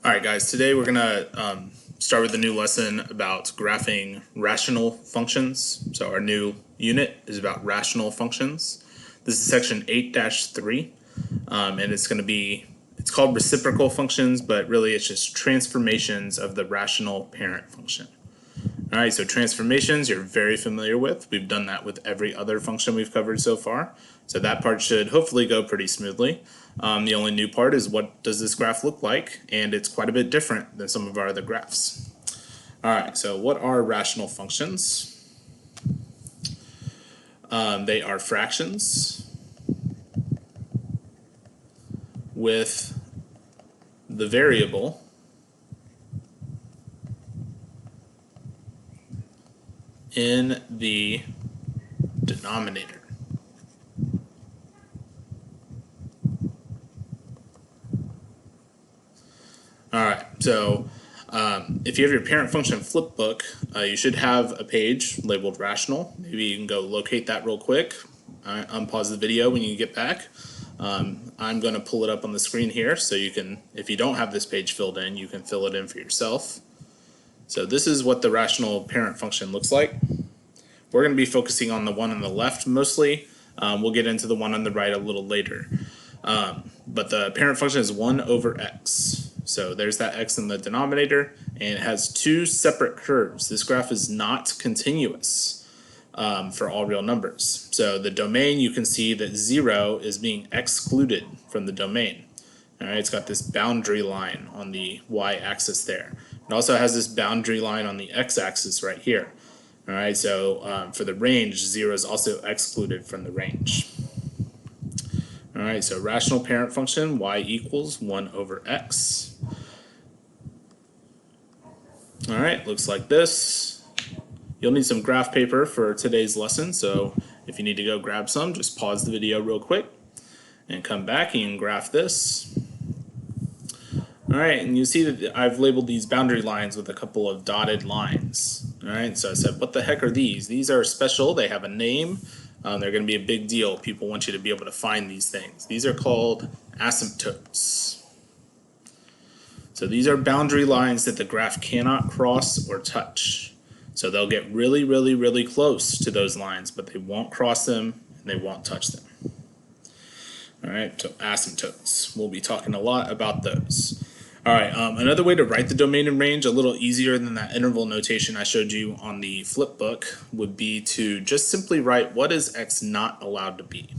Alright guys, today we're going to start with a new lesson about graphing rational functions. So our new unit is about rational functions. This is section 8-3, and it's called reciprocal functions, but really it's just transformations of the rational parent function. Alright, so transformations you're very familiar with. We've done that with every other function we've covered so far. So that part should hopefully go pretty smoothly. The only new part is what does this graph look like, and it's quite a bit different than some of our other graphs. Alright, so what are rational functions? They are fractions with the variable in the denominator. Alright, so if you have your parent function flip book, you should have a page labeled rational. Maybe you can go locate that real quick. Unpause the video when you get back. I'm going to pull it up on the screen here so you can, if you don't have this page filled in, you can fill it in for yourself. So this is what the rational parent function looks like. We're going to be focusing on the one on the left mostly. We'll get into the one on the right a little later. But the parent function is 1 over x. So there's that x in the denominator, and it has two separate curves. This graph is not continuous for all real numbers. So the domain, you can see that 0 is being excluded from the domain. All right, it's got this boundary line on the y-axis there. It also has this boundary line on the x-axis right here. All right, so for the range, 0 is also excluded from the range. All right, so rational parent function, y equals 1 over x. All right, looks like this. You'll need some graph paper for today's lesson, so if you need to go grab some, just pause the video real quick and come back and you can graph this. All right, and you see that I've labeled these boundary lines with a couple of dotted lines. All right, so I said, what the heck are these? These are special, they have a name. They're going to be a big deal. People want you to be able to find these things. These are called asymptotes. So these are boundary lines that the graph cannot cross or touch. So they'll get really, really, really close to those lines, but they won't cross them and they won't touch them. All right, so asymptotes. We'll be talking a lot about those. All right, another way to write the domain and range, a little easier than that interval notation I showed you on the flip book, would be to just simply write what is x not allowed to be.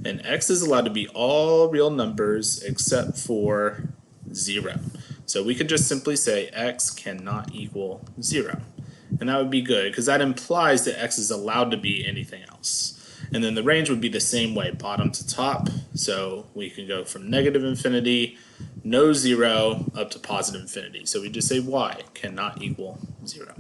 And x is allowed to be all real numbers except for 0. So we could just simply say x cannot equal 0. And that would be good because that implies that x is allowed to be anything else. And then the range would be the same way, bottom to top. So we can go from negative infinity, no 0, up to positive infinity. So we just say y cannot equal 0.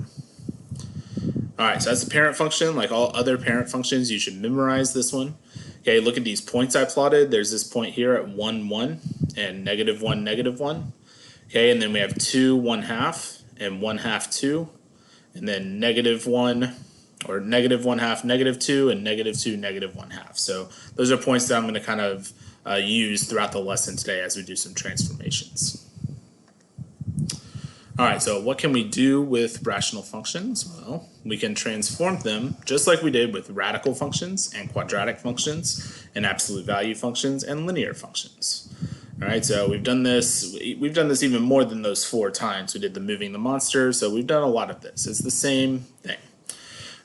Alright, so that's the parent function. Like all other parent functions, you should memorize this one. Okay, look at these points I plotted. There's this point here at 1, 1, and -1, -1. Okay, and then we have 2, 1/2, and 1/2, 2. And then -1, or -1/2, -2, and -2, -1/2. So those are points that I'm going to kind of use throughout the lesson today as we do some transformations. Alright, so what can we do with rational functions? Well, we can transform them just like we did with radical functions and quadratic functions and absolute value functions and linear functions. Alright, so we've done this even more than those 4 times. We did the moving the monster, so we've done a lot of this. It's the same thing.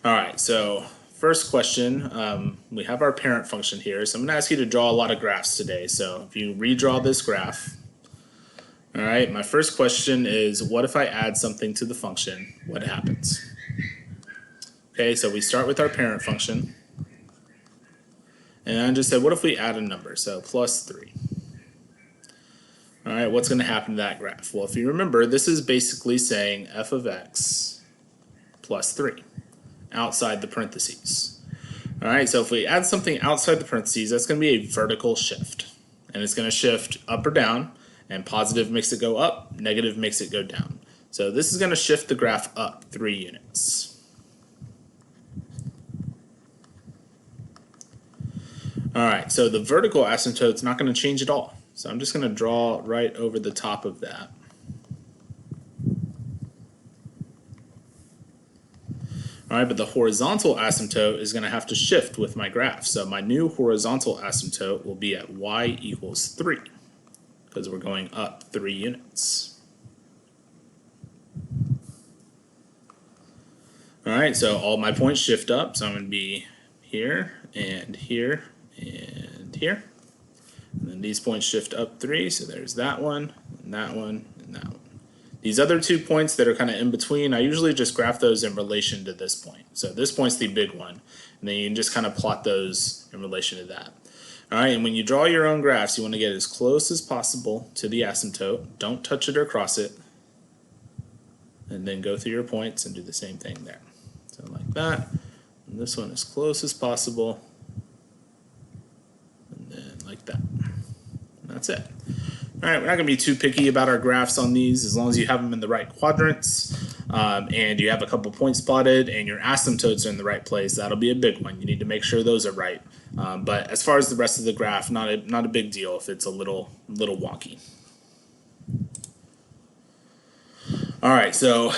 Alright, so first question, we have our parent function here, so I'm going to ask you to draw a lot of graphs today. So if you redraw this graph, alright, my first question is, what if I add something to the function? What happens? Okay, so we start with our parent function, and I just said, what if we add a number? So plus 3. Alright, what's going to happen to that graph? Well, if you remember, this is basically saying f of x plus 3 outside the parentheses. Alright, so if we add something outside the parentheses, that's going to be a vertical shift. And it's going to shift up or down, and positive makes it go up, negative makes it go down. So this is going to shift the graph up 3 units. Alright, so the vertical asymptote is not going to change at all. So I'm just going to draw right over the top of that. All right, but the horizontal asymptote is going to have to shift with my graph. So my new horizontal asymptote will be at y equals 3 because we're going up 3 units. All right, so all my points shift up. So I'm going to be here and here and here. And then these points shift up 3. So there's that one and that one and that one. These other 2 points that are kind of in between, I usually just graph those in relation to this point. So this point's the big one, and then you can just kind of plot those in relation to that. All right, and when you draw your own graphs, you want to get as close as possible to the asymptote. Don't touch it or cross it. And then go through your points and do the same thing there. So like that. And this one as close as possible. And then like that. And that's it. All right, we're not going to be too picky about our graphs on these as long as you have them in the right quadrants and you have a couple points plotted and your asymptotes are in the right place. That'll be a big one. You need to make sure those are right. But as far as the rest of the graph, not a big deal if it's a little wonky. All right, so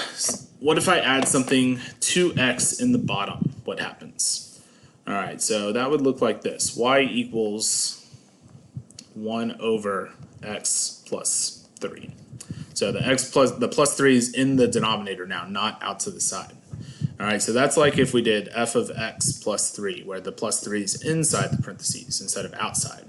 what if I add something 2x in the bottom? What happens? All right, so that would look like this. Y equals 1 over x plus 3. So the plus 3 is in the denominator now, not out to the side. All right, so that's like if we did f of x plus 3, where the plus 3 is inside the parentheses instead of outside.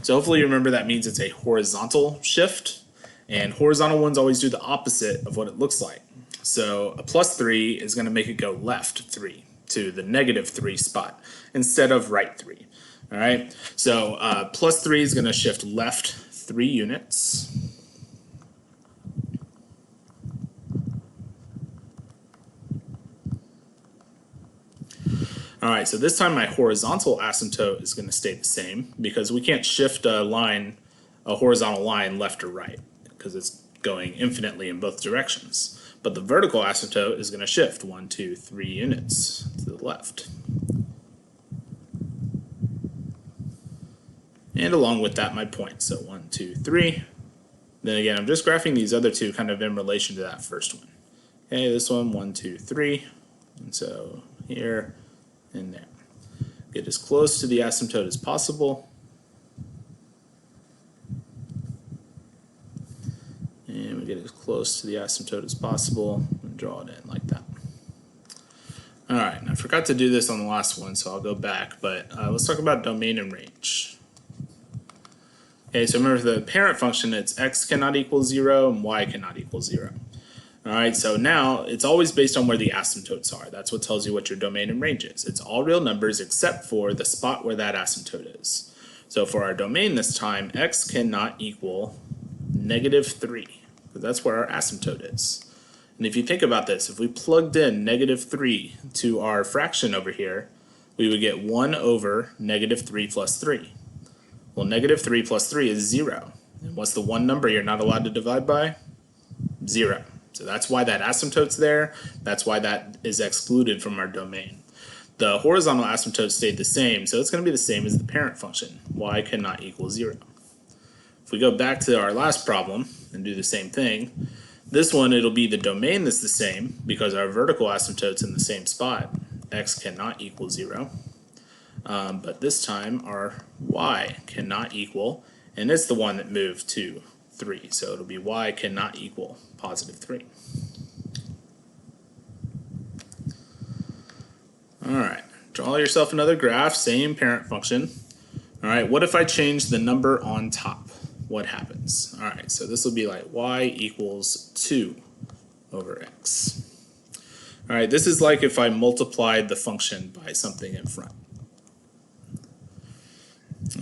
So hopefully you remember that means it's a horizontal shift, and horizontal ones always do the opposite of what it looks like. So a plus 3 is going to make it go left 3 to the negative 3 spot instead of right 3. All right, so plus 3 is going to shift left 3 units. All right, so this time my horizontal asymptote is going to stay the same because we can't shift a horizontal line left or right because it's going infinitely in both directions. But the vertical asymptote is going to shift 1, 2, 3 units to the left. And along with that, my point. So 1, 2, 3. Then again, I'm just graphing these other two kind of in relation to that first one. Okay, this one, 1, 2, 3. And so here and there. Get as close to the asymptote as possible. And we get as close to the asymptote as possible and draw it in like that. All right, and I forgot to do this on the last one, so I'll go back. But let's talk about domain and range. Okay, so remember the parent function, it's x cannot equal 0 and y cannot equal 0. All right, so now it's always based on where the asymptotes are. That's what tells you what your domain and range is. It's all real numbers except for the spot where that asymptote is. So for our domain this time, x cannot equal negative 3, because that's where our asymptote is. And if you think about this, if we plugged in negative 3 to our fraction over here, we would get 1 over negative 3 plus 3. Well, negative 3 plus 3 is 0. And what's the one number you're not allowed to divide by? 0. So that's why that asymptote's there. That's why that is excluded from our domain. The horizontal asymptote stayed the same, so it's going to be the same as the parent function. Y cannot equal 0. If we go back to our last problem and do the same thing, this one it'll be the domain that's the same because our vertical asymptote's in the same spot. X cannot equal 0. But this time our y cannot equal, and it's the one that moved to 3. So it'll be y cannot equal positive 3. All right, draw yourself another graph, same parent function. All right, what if I change the number on top? What happens? All right, so this will be like y equals 2 over x. All right, this is like if I multiplied the function by something in front.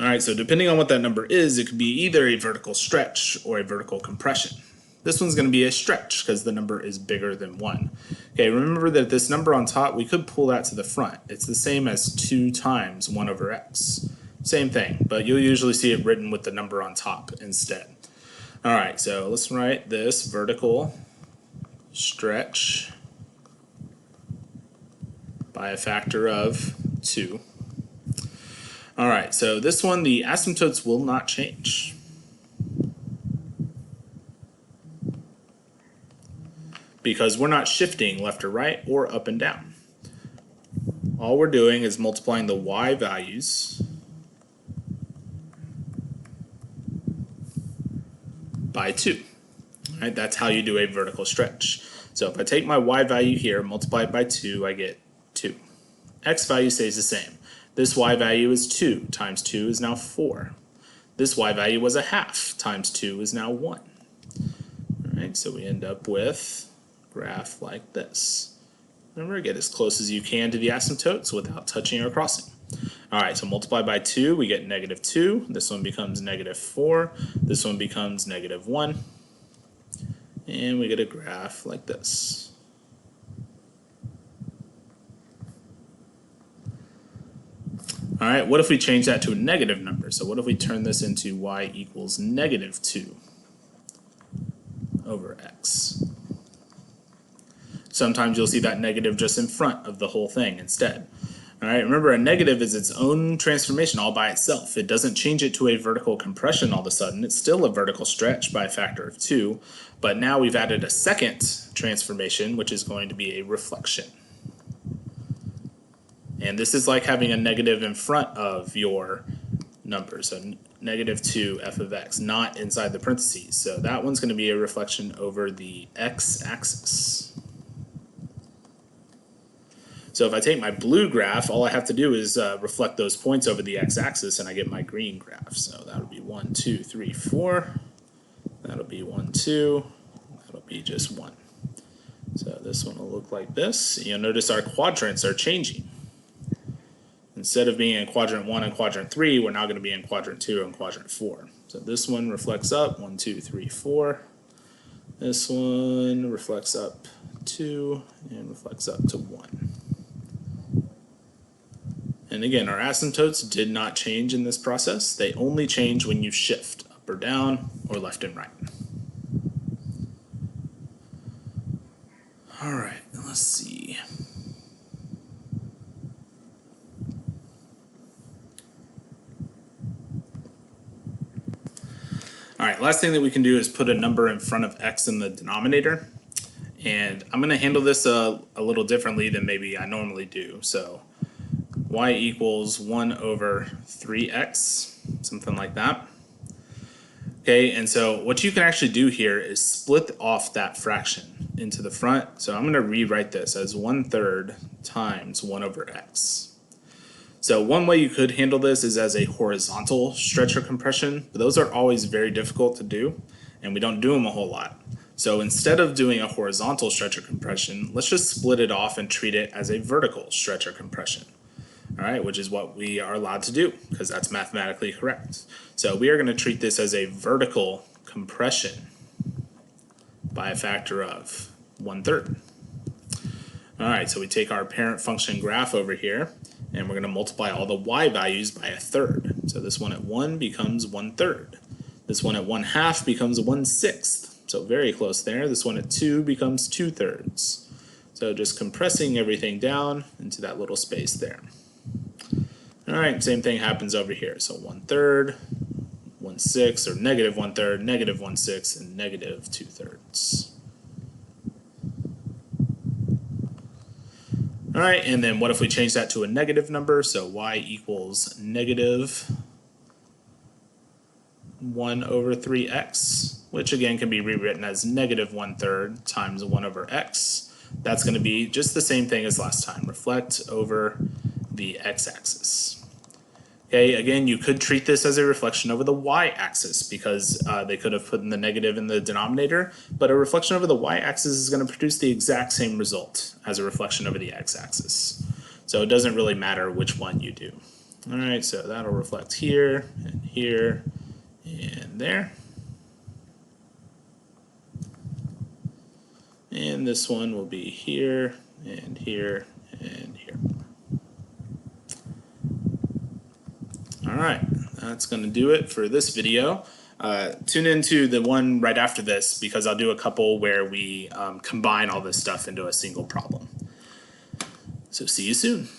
All right, so depending on what that number is, it could be either a vertical stretch or a vertical compression. This one's going to be a stretch because the number is bigger than 1. Okay, remember that this number on top, we could pull that to the front. It's the same as 2 times 1 over x. Same thing, but you'll usually see it written with the number on top instead. All right, so let's write this vertical stretch by a factor of 2. All right, so this one, the asymptotes will not change. Because we're not shifting left or right or up and down. all we're doing is multiplying the y values by 2. All right, that's how you do a vertical stretch. So if I take my y value here, multiply it by 2, I get 2. X value stays the same. This y value is 2 times 2 is now 4. This y value was a half times 2 is now 1. All right, so we end up with a graph like this. Remember, get as close as you can to the asymptotes without touching or crossing. All right, so multiply by 2, we get -2. This one becomes -4. This one becomes -1. And we get a graph like this. All right, what if we change that to a negative number? So what if we turn this into y equals -2 over x? Sometimes you'll see that negative just in front of the whole thing instead. All right, remember, a negative is its own transformation all by itself. It doesn't change it to a vertical compression all of a sudden. It's still a vertical stretch by a factor of 2, but now we've added a second transformation, which is going to be a reflection. And this is like having a negative in front of your number, so -2 f of x, not inside the parentheses. So that one's going to be a reflection over the x-axis. So if I take my blue graph, all I have to do is reflect those points over the x-axis, and I get my green graph. So that'll be 1, 2, 3, 4. That'll be 1, 2. That'll be just 1. So this one will look like this. You'll notice our quadrants are changing. Instead of being in quadrant 1 and quadrant 3, we're now going to be in quadrant 2 and quadrant 4. So this one reflects up, 1, 2, 3, 4. This one reflects up 2 and reflects up to 1. And again, our asymptotes did not change in this process. They only change when you shift up or down or left and right. All right, let's see. All right, last thing that we can do is put a number in front of x in the denominator. And I'm going to handle this a little differently than maybe I normally do. So y equals 1 over 3x, something like that. Okay, and so what you can actually do here is split off that fraction into the front. So I'm going to rewrite this as 1/3 times 1 over x. So one way you could handle this is as a horizontal stretch or compression, but those are always very difficult to do, and we don't do them a whole lot. So instead of doing a horizontal stretch or compression, let's just split it off and treat it as a vertical stretch or compression. All right, which is what we are allowed to do because that's mathematically correct. So we are going to treat this as a vertical compression by a factor of 1/3. All right, so we take our parent function graph over here, and we're going to multiply all the y values by 1/3. So this one at 1 becomes 1/3. This one at 1/2 becomes 1/6. So very close there. This one at 2 becomes 2/3. So just compressing everything down into that little space there. All right, same thing happens over here. So 1/3, 1/6, or -1/3, -1/6, and -2/3. All right, and then what if we change that to a negative number? So y equals -1 over 3x, which again can be rewritten as -1/3 times 1 over x. That's going to be just the same thing as last time. Reflect over the x-axis. Okay, again, you could treat this as a reflection over the y-axis because they could have put in the negative in the denominator, but a reflection over the y-axis is going to produce the exact same result as a reflection over the x-axis. So it doesn't really matter which one you do. All right, so that'll reflect here and there. And this one will be here and here and here. All right, that's going to do it for this video. Tune into the one right after this because I'll do a couple where we combine all this stuff into a single problem. So see you soon.